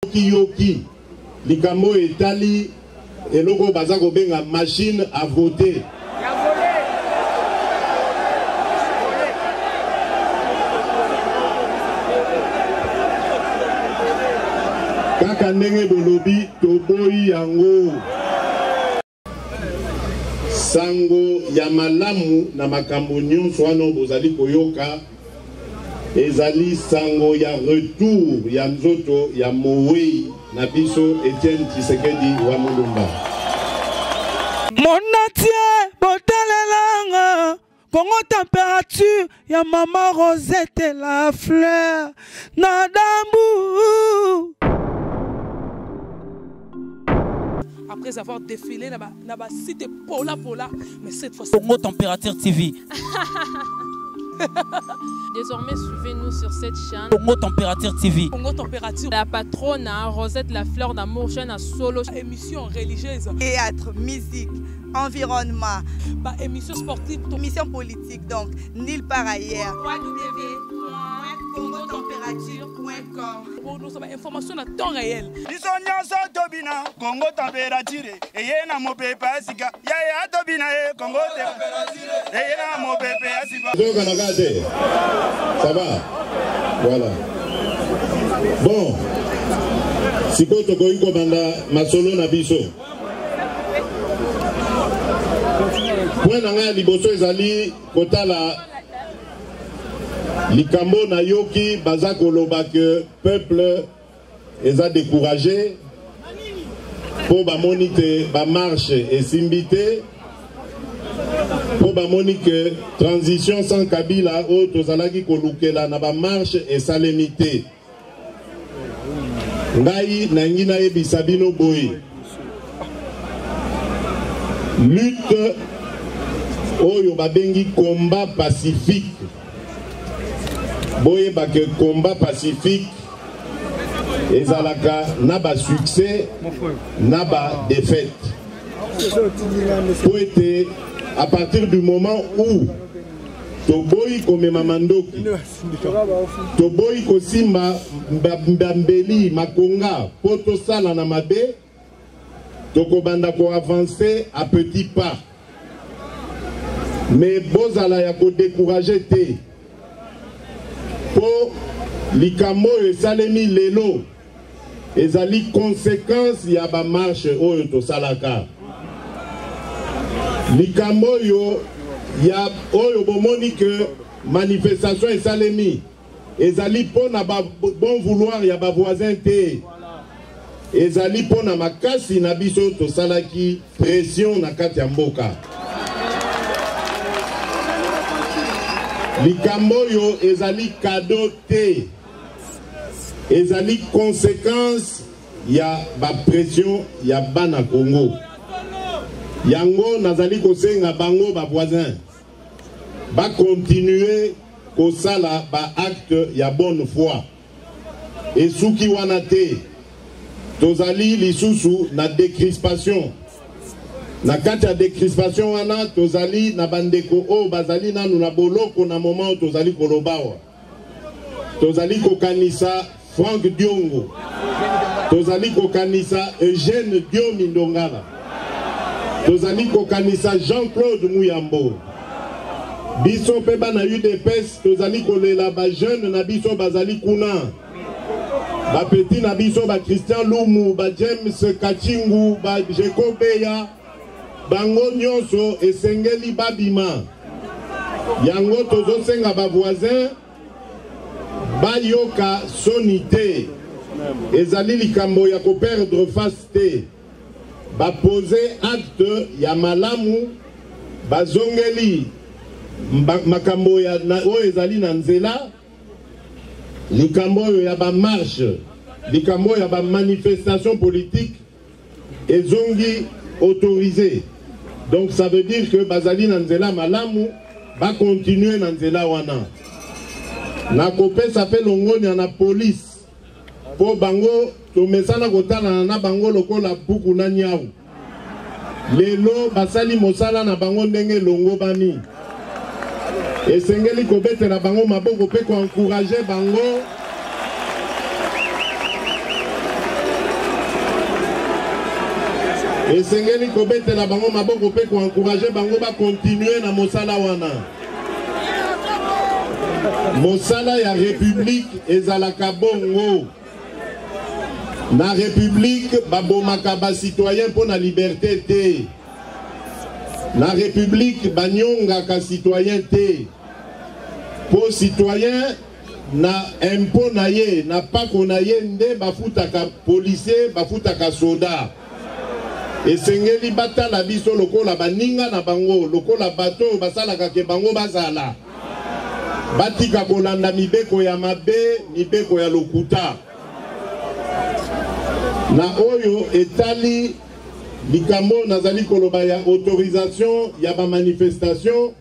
yoki likambo etali eloko baza kobenga machine à voter. Kaka ndenge bolobi toboyi yango. Sango ya malamu na makambo nyonso wana bozali koyoka ezali sango ya retour ya nzoto ya Mowei na biso Etienne Tshisekedi wa Mulumba. Monatie botalelanga Congo température ya maman Rosette la fleur na dambu. Après avoir défilé là-bas, site Pola, mais cette fois Congo Température TV. Désormais, suivez-nous sur cette chaîne. Congo Température TV. Congo Température. La patronne, Rosette la fleur d'amour, chaîne à solo. Émission religieuse. Théâtre, musique, environnement. Bah, émission sportive. Émission politique, donc, nulle part ailleurs. www.congotempérature.com. Pour nous avoir information à temps réel. Congo Température. Et y a mon pépé Asika. Yaya Tobina, Congo Température. Et y a mon pépé Asika. Ça va? Voilà. Bon. Si vous avez commandé Masolo Nabiso. Point nanga liboso ezali kotala likambo na yoki baza koloba que peuple eza découragé pour ba monite ba marche et simbité pour ba monique transition sans Kabila o tozalaki kolukela na ba marche et salemité ngai nangi na yebisa bino boye lutte oyo babengi combat pacifique. Boye bake combat pacifique ezalaka na ba succès na ba défaite. Pour être à partir du moment où toboyi komema mandoki toboyi kosimba mbambeli makonga poto sala na mabe tokobanda ko avancer à petits pas. Mais bozala ya ko décourager te pour likambo esalemi lelo ezali conséquence ya ba marche oyo to salaka likambo yo ya oyo bomoni que manifestation esalemi ezali pona ba bon vouloir ya ba voisin te ezali pona makasi na biso to salaki pression na kati ya mboka. Likambo yo ezali cadeau te ezali conséquence ya ba pression ya bana Congo yango nazali kosenga bango ba voisin ba continuer kosala ba acte ya bonne foi et suki wana te tozali lisusu na décrispation. Na kati ya décrispation wana tozali na bandeko o bazali nanu na boloko na moment tozali kolobawa. Tozali kokanisa Franck Diongo. Tozali kokanisa Eugène Diomi Ndongala. Tozali kokanisa Jean-Claude Muyambo. Biso pe bana UDPS tozali kolela ba jeune na biso bazali kuna. Ba petit na biso ba Christian Lumu, ba James Kachingu, ba Jekobeya. Bango nyonso esengeli babima yango tozosenga ba voisin bayoka sonité ezali likambo ya ko perdre face te ba poser acte ya malamu bazongeli makambo ya o ezali na nzela likambo ya ba marche likambo ya ba manifestation politique ezongi autorisé. Donc ça veut dire que Bazali Nanzela Malamu va continuer Nanzela Wana. Na kopé s'appelle Longoni na police. Pour bango, to mesana kotala na bango lokola buku na nyau. Lelo basali mosala na bango ndenge longo bani. Et sengeli kobete na bango maboko pe ko encourager bango. Et sengeli kobete la bango maboko pe ko encourager bango ba continuer na mosala wana. Mosala ya République ezalaka bongo. Na République babomaka ba citoyen pour la liberté te. La République banyonga ka citoyen te. Pour citoyen na impôt na ye na pas qu'on a ye nde bafutaka policier bafutaka soda. Esengeli batala biso lokola baninga na bango lokola bato basalaka ke bango bazala batika kolanda mibeko ya mabe mibeko ya lokuta na oyo etali likambo nazali koloba ya autorisation ya ba manifestation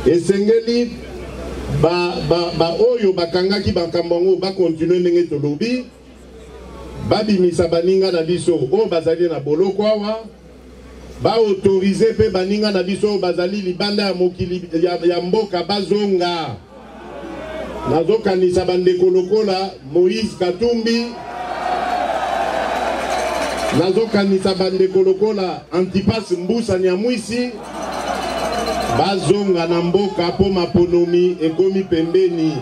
esengeli ba oyo bakangaki bakambango ba continuer ndenge tolobi babimisa baninga na biso o bazali na boloko awa ba autoriser pe baninga na biso bazali libanda ya mokili ya mboka bazonga nazokanisa bandeko lokola Moïse Katumbi nazokanisa bandeko lokola Antipas Mbusa Nyamwisi bazonga na mboka po maponomi ekomi pembeni.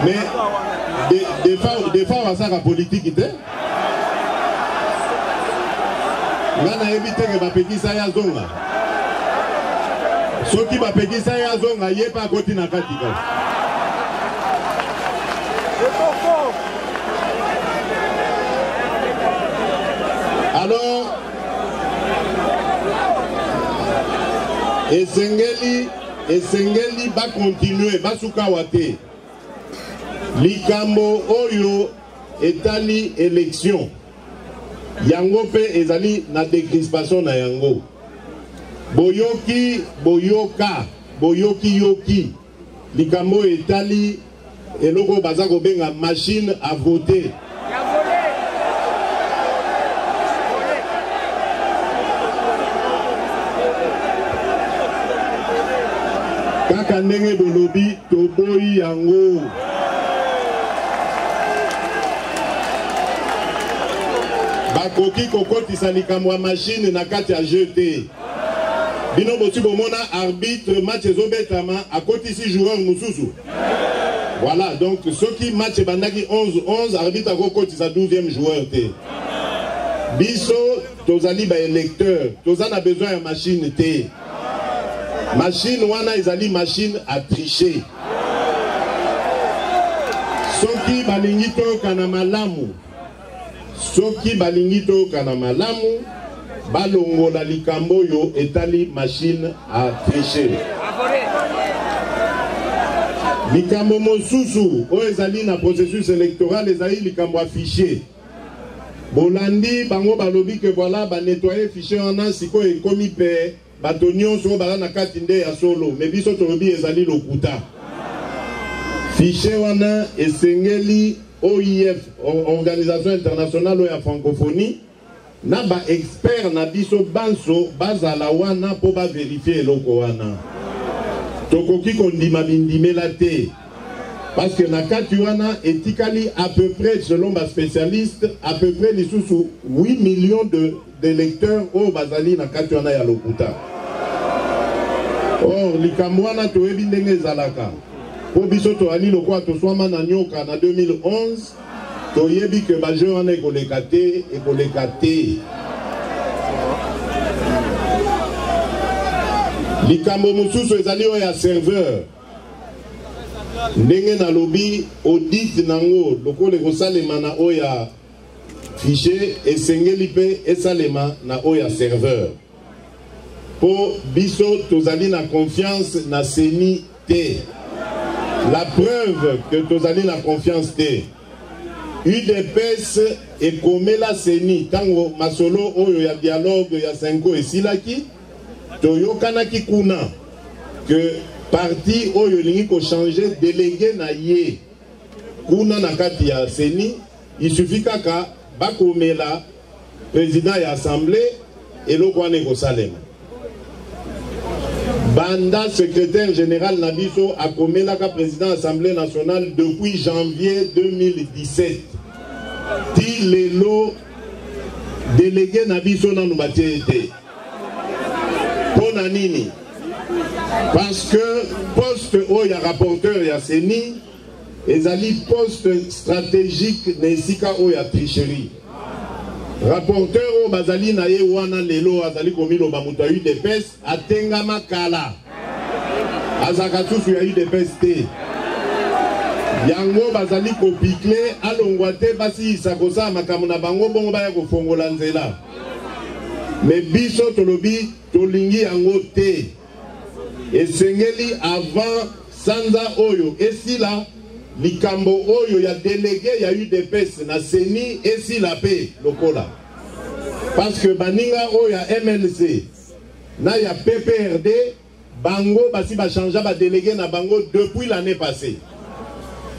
Mais des fois on va politique ite. Ngana éviter que bapekisa ya zonga. Soki bapekisa ya zonga yepa koti na katika. Alors esengeli ba continuer basuka wate likambo oyo etali élection yango pe ezali na décrispation na yango boyoki boyoka boyoki yoki likambo etali eloko baza kobenga machine à voter. Kaka ndenge bolobi toboyi yango. Bakoki kokotisa likambo ya machine na kati ya jeté. Bino bosi bomona arbitre match ezobetama akotisi joueur mususu. Voilà, donc ceux qui match bandaki 11-11, arbitre akokotisa 12e joueur te. Biso tozali ba électeur, tozana besoin ya machine te. Machine wana ezali machine à tricher. Soki balingi toyoka na malamu. Soki balingi toyoka na malamu, balongola likambo yo etali machine à tricher. Likambo mosusu oyo ezali na processus électoral ezali likambo affiché. Bolandi bango balobi que voilà ba nettoyer fichier wana siko ekomi pe bato nyonso bala na kati nde ya solo mais biso tolobi ezali lokuta. Fichier wana esengeli OIF, Organisation Internationale ya Francophonie, na ba expert na biso banso bazala wana po ba vérifier eloko wana. Tokoki kondima bindimela te. Parce que na kati wana etikali à peu près, selon ba spécialiste, à peu près lisusu 8 millions d'électeurs au bazali na kati wana ya lokuta. Or, likambo wana toyebi ndenge ezalaka. Po biso toali lokwa toswama na nyoka na 2011, toyebi ke ba jeu wana ekoleka te. Likambo mususu ezali oyo ya serveur. Ndenge na lobi audit nango lokola kosalema na oyo ya fichier esengeli pe esalema na oyo ya serveur. Po biso tozali na confiance na seni te. La preuve que tozali na confiance te. UDPS ekomela seni tango masolo oyo ya dialogue ya Senko esilaki toyokanaki kuna que parti oyo lingi ko changer délégué na ye kuna na kati ya seni il suffit kaka bakomela président ya assemblée eloko wana ko salema. Banda secrétaire général Nabiso a commis la président de l'Assemblée nationale depuis janvier 2017. Ti lelo délégué Nabiso na nubatete. Ponanini. Parce que poste où il y a rapporteur, il y a Seni, et zali poste stratégique nesika où il y a tricherie. Rapporteur au bazali na ye wana lelo azali komilo bamuta yu depes atenga makala azakatusu ya yu depes te yango bazali kopikle alongwa te basi isakosa makambo na bango bongo baya kofongola nzela me biso tolobi tolingi yango te esengeli avant sanza oyo esila likambo oyo ya délégué ya UDPS na Seni esila pe lokola parce que baninga oyo ya MLC na ya PPRD bango basi ba changea ba délégué na bango depuis l'année passée.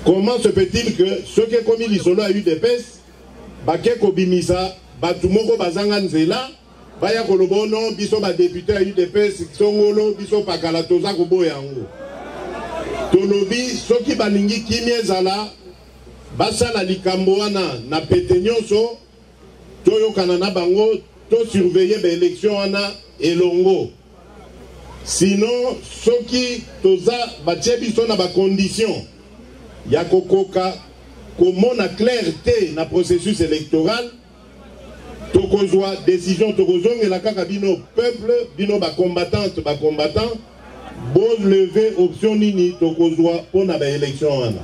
Comment se peut-il que ceux qui commis lisolo à UDPS bake kobimisa batu moko bazanga nzela baya kolobono biso ba député à UDPS songolo biso pakala toza koboya yango tolobi soki balingi kimie zala basala likambo wana na pete nyonso toyokana na bango to surveiller ba élection wana elongo sinon soki toza batie biso na ba condition ya kokoka komona clarté na processus électoral tokozwa décision tokozongela kaka bino peuple bino ba combattant bon lever option nini tokozwa pona ba élection wana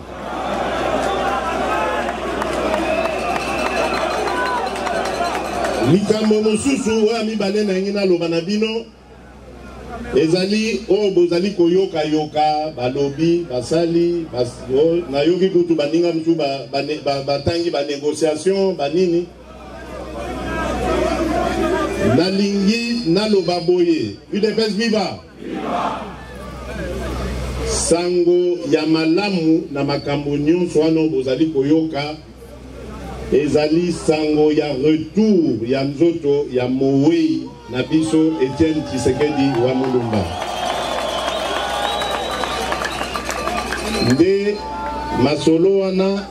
likambo mosusu wa mibale na ngina loba na bino ezali o bozali koyoka yoka balobi basali na yoki kutu baninga mtu batangi ba négociation banini nalingi naloba boye UDPS viva sango ya malamu na makambo nyonso wana bozali koyoka ezali sango ya retour ya nzoto ya Mowei na biso Etienne Tshisekedi wa Mulumba nde masolo wana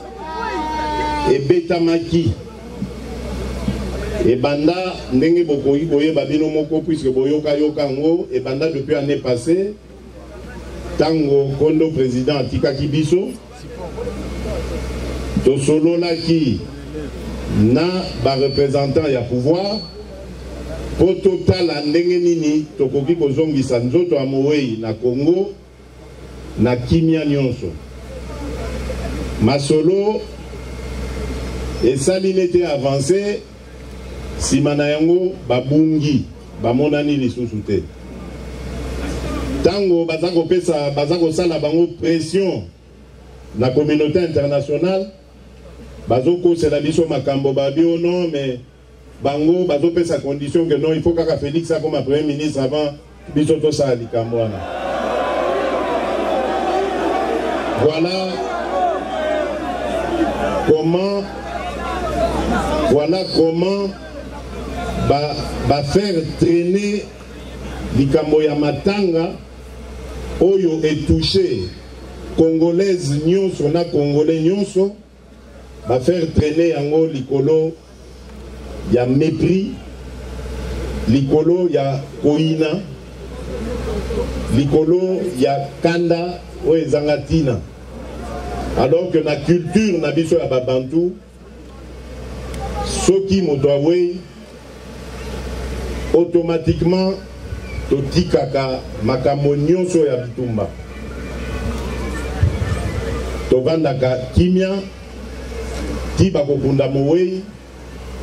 ebetamaki ebanda ndenge bokoyi boyeba bino moko puisque boyoka yoka ngo ebanda depuis année passée tango kondo président atikaki biso tosololaki na ba représentant ya pouvoir po totala ndenge nini tokoki kozongisa nzoto ya Mowei na Congo na kimia nyonso masolo esali nete avancé simana yango babungi bamonani lisusu te tango baza kosala bango pression na communauté internationale bazokosela biso makambo babio non mais bango bazopesa condition que non il faut kaka Félix comme premier ministre avant biso tosala likambo wana voilà comment faire traîner likambo ya matanga oyo etouché congolaise nyonso na congolais nyonso faire traîner yango likolo ya mépris likolo ya koina likolo ya kanda oyo ezanga tina alors que na culture na biso ya babantu soki moto awei automatiquement totikaka makambo nyonso ya bitumba tovandaka kimia ti bakokunda Mowei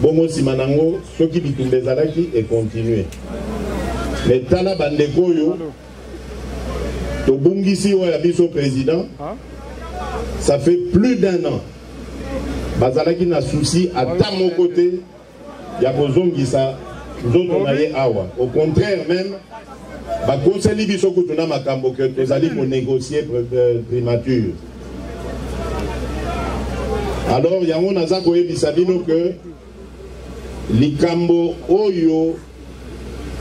bongo nsima nango soki bitumba ezalaki ekontinue me tala bandeko oyo tobungisi oyo ya biso président ça fait plus d'un an bazalaki na souci ata moko te ya kozongisa nzoto na ye awa au contraire même bakoseli biso kutu na makambo ke tozali konégocier primature alors yango naza koyebisa bino que likambo oyo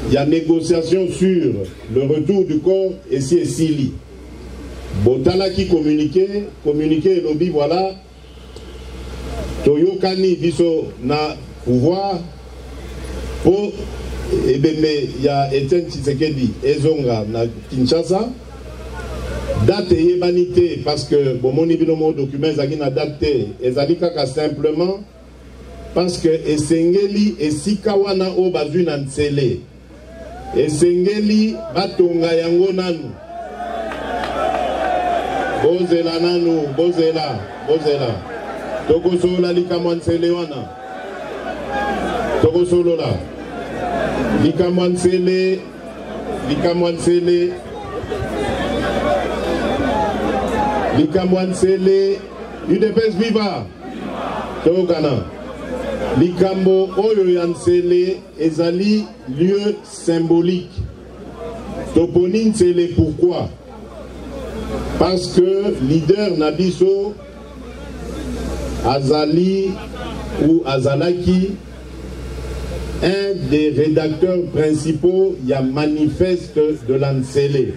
il y a négociation sur le retour du corps et si et Sili. Botala qui communiqué et lobby, voilà. Toyokani biso na pouvoir pour mais il y a Etienne Tshisekedi Ezonga na Kinshasa. Date et vanité parce que bon mon binomo document zaki na date ezali kaka simplement parce que esengeli esikawana o bazui na ntsele esengeli batonga yango nanu bozela nanu bozela tokosola likamwa ntsele wana tokosolola likamwa ntsele UDPS viva Tokana Likambo oyo yansele ezali lieu symbolique. Toponi Nsele pourquoi? Parce que leader Nabiso Azali ou Azalaki, un des rédacteurs principaux, il y a manifeste de l'Ansele.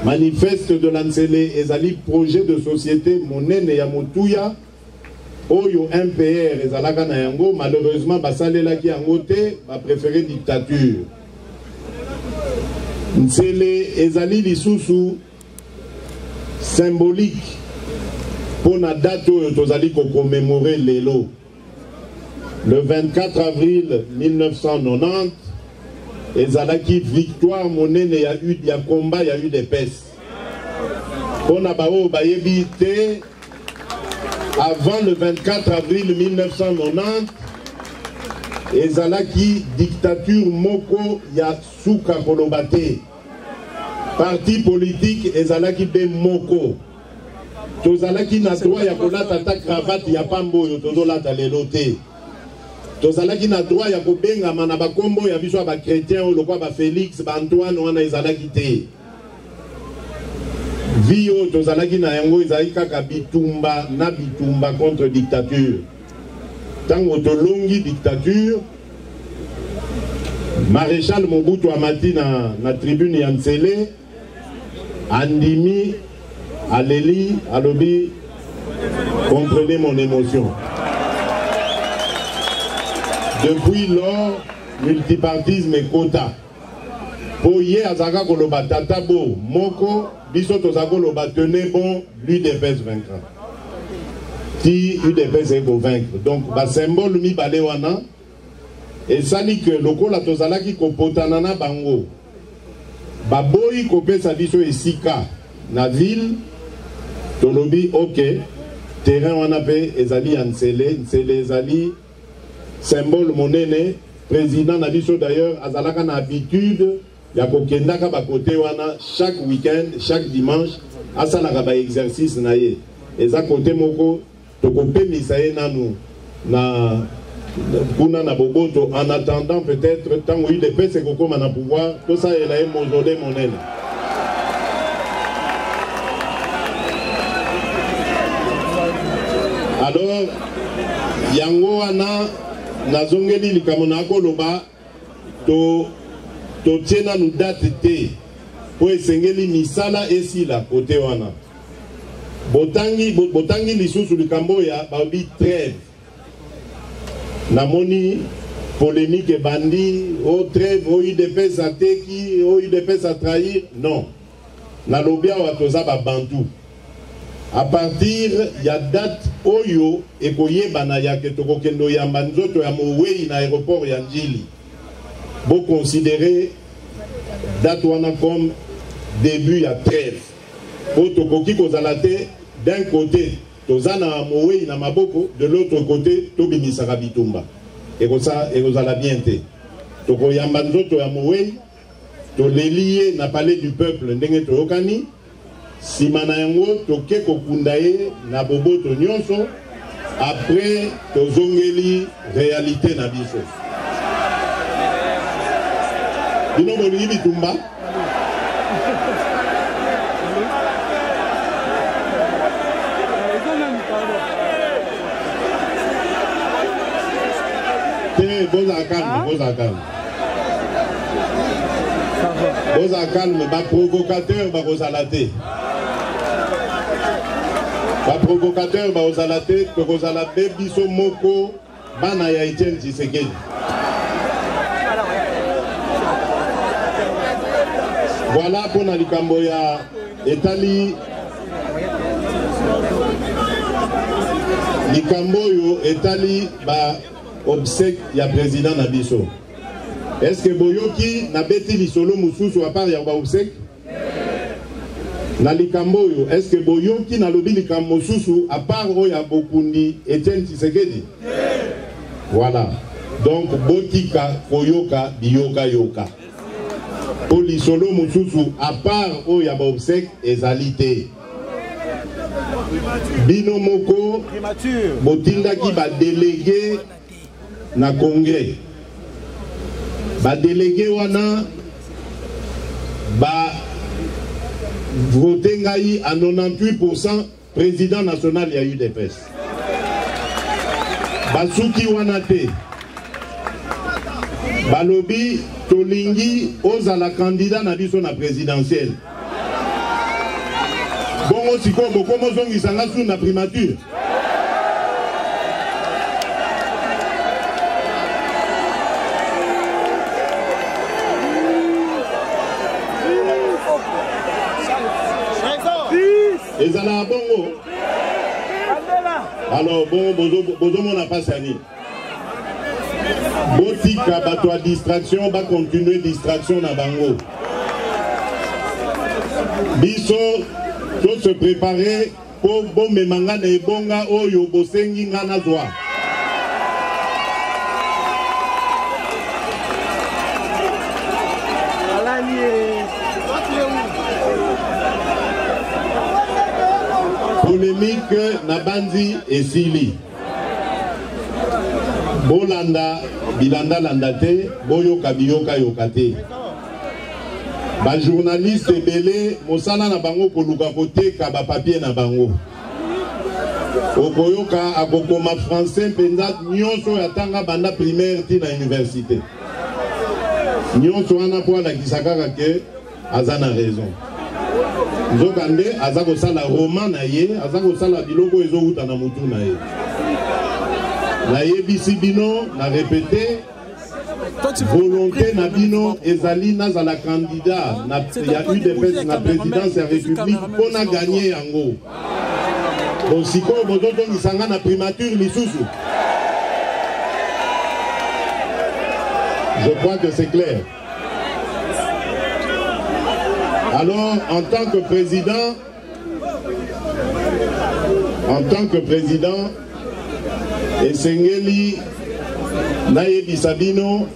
Manifeste de l'Ansele ezali projet de société monene ya motuya oyo MPR ezalaka na yango malheureusement basalelaki yango te ba préféré dictature. Nsele ezali lisusu symbolique pour na date oyo tozali ko commémorer lelo le 24 avril 1990. Ezalaki victoire monene ya eu ya combat ya UDPS. On a bao bayebite avant le 24 avril 1990 ezalaki dictature moko ya suka kolobate. Parti politique ezalaki be moko. Tozalaki na droit ya kolata ta cravate ya pambo yo tozolata lelo te. Tozalaki na droit ya kobenga mana bakombo ya biso ba chrétien o lokwa ba Félix ba Antoine wana ezalaki te. Vio tozalaki na yango ezalaki kaka bitumba na bitumba contre dictature. Tango tolongi dictature Maréchal Mobutu Amati na tribune ya Nsele andimi aleli alobi comprenez mon émotion. Depuis lors, multipartisme et quota. Pour y azaka koloba tatabo moko biso tozako loba tenez bon l'UDPS vaincra. Ti UDPS est vaincre. Donc ba symbole mi balé wana et sali que lokola tozalaki kopotana na bango. Ba boyi kopesa biso esika na ville tolobi OK terrain wana pe ezali ya Nsele ezali symbole monene. Président Nabiso d'ailleurs azalaka na habitude ya kokendaka ba côté wana chaque week-end, chaque dimanche asalaka ba exercice na ye. Eza côté moko tokopemisa ye nanu na kuna na boboto en attendant peut-être tant oui de paix c'est kokoma na pouvoir tout ça il a un mausolée monene. Alors yango wana nazongeli likamona koloba to tiena nu date te po esengeli misala esila kote wana botangi lisusu likambo ya babi trêve namoni polémique bandi o trêve o UDPS ateki o UDPS a trahir non na lobia watoza ba bantu à partir ya date oyo ekoyebana ya ketoko kendo ya manzoto ya mowei na aéroport ya Njili bo considérer date wana comme début ya trêve po tokoki kozalate d'un côté tozana mowei na maboko de l'autre côté tobimisaka bitumba ekozala bien te tokoyamba nzoto ya mowei toleliye na palais du peuple ndenge toyokani sima na yango toke kokunda ye na boboto nyonso après tozongeli réalité na biso bino bolingi bitumba te boza calme Boza calme, ba provocateur ba rosalate. Ba provocateur ba rosalate, que rosalate biso moko bana ya Etienne Tshisekedi. Voilà pour na likambo ya etali likambo yo etali ba obsèque ya président na biso. Est-ce que boyoki na beti lisolo mususu à part ya ba obsèque? Na likambo yo est-ce que boyoki na lobi likambo mususu à part o ya bokundi Etienne Tshisekedi? Voilà. Donc botika koyoka biyoka yoka. Pour lisolo mususu à part o ya ba obsèque ezalité. Bino moko botindaki ba délégué na congrès. Ba délégué wana ba voté ngai à 98% président national ya UDPS. Basuki wana te. Balobi tolingi ozala candidat na biso na présidentielle. Bongo siko bokomo zongi sanga sous na primature. Ezala bongo. Alors bon bozo mona pasani. Botika bato a distraction ba continuer distraction na bango. Biso tout se préparer pour bon memanga na ebonga oyo bosengi ngana zwa. Polémique na bandi esili. Bolanda bilanda landate boyoka biyoka yokate. Ba journaliste ebele mosala na bango koluka koteka ba papier na bango. Okoyoka akokoma français penza nyonso ya tanga banda primaire ti na université. Nyonso wana po la kisakaka ke azana raison. Nzokande azako sala roman na ye, azako sala biloko ezouta na mutu na ye. Na yebisi bino na répéter volonté na bino ezali nazala candidat na ya UDPS na présidence ya république pour na gagner yango. Donc siko bozoto ngisanga na primature lisusu. Je crois que c'est clair. Alors en tant que président esengeli nayebisa bino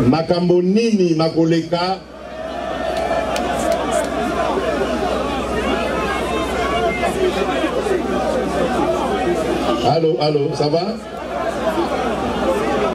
makambo nini makoleka Allô, ça va?